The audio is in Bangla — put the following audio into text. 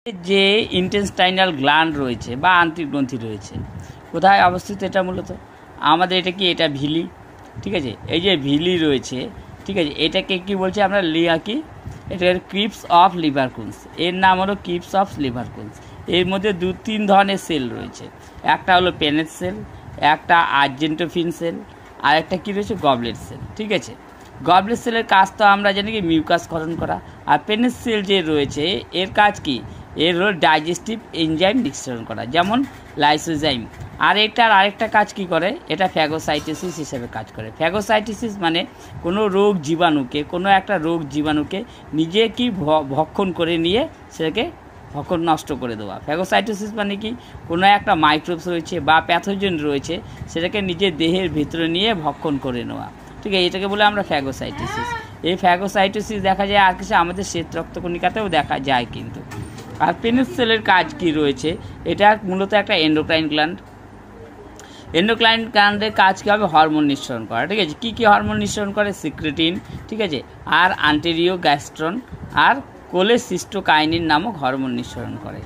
যে ইন্টেস্টাইনাল গ্ল্যান্ড রয়েছে বা আন্ত্রিক রয়েছে, কোথায় অবস্থিত এটা মূলত আমাদের এটা ভিলি, ঠিক আছে। এই যে ভিলি রয়েছে, ঠিক আছে, এটাকে কি বলছে আমরা কি এটা ক্রিপস অফ লিভারকুলস, এর নাম হলো ক্রিপস অফ লিভারকুলস। এর মধ্যে 2-3 ধরনের সেল রয়েছে, একটা হলো পেনেট সেল, একটা আর্জেন্টোফিন সেল, আর একটা কী রয়েছে গবলেট সেল, ঠিক আছে। গবলেট সেলের কাজ তো আমরা জানি কি মিউকাস ক্ষরণ করা, আর পেনেট সেল যে রয়েছে এর কাজ কি, এর হলো ডাইজেস্টিভ এনজাইম নিঃসরণ করা, যেমন লাইসোজাইম। আর এটার আরেকটা কাজ কি করে, এটা ফ্যাগোসাইটোসিস হিসেবে কাজ করে। ফ্যাগোসাইটোসিস মানে কোনো একটা রোগ জীবাণুকে নিজে কি ভক্ষণ করে নিয়ে সেটাকে ভক্ষণ নষ্ট করে দেওয়া। ফ্যাগোসাইটোসিস মানে কি, কোনো একটা মাইক্রোবস রয়েছে বা প্যাথোজেন রয়েছে সেটাকে নিজের দেহের ভিতরে নিয়ে ভক্ষণ করে নেওয়া, ঠিক আছে, এটাকে বলে আমরা ফ্যাগোসাইটোসিস। এই ফ্যাগোসাইটোসিস দেখা যায় আর কিছু আমাদের শ্বেত রক্তকণিকাতেও দেখা যায় কিন্তু। আর পেনেট সেলের কাজ কি রয়েছে, এটা মূলত একটা এন্ডোক্রাইন গ্ল্যান্ড। এন্ডোক্রাইন গ্ল্যান্ডের কাজ কী হবে, হরমোন নিঃসরণ করা, ঠিক আছে। কী কী হরমোন নিঃসরণ করে, সিক্রেটিন, ঠিক আছে, আর আন্টেরিও গ্যাস্ট্রন আর কোলেসিস্টোকাইনিন নামক হরমোন নিঃসরণ করে।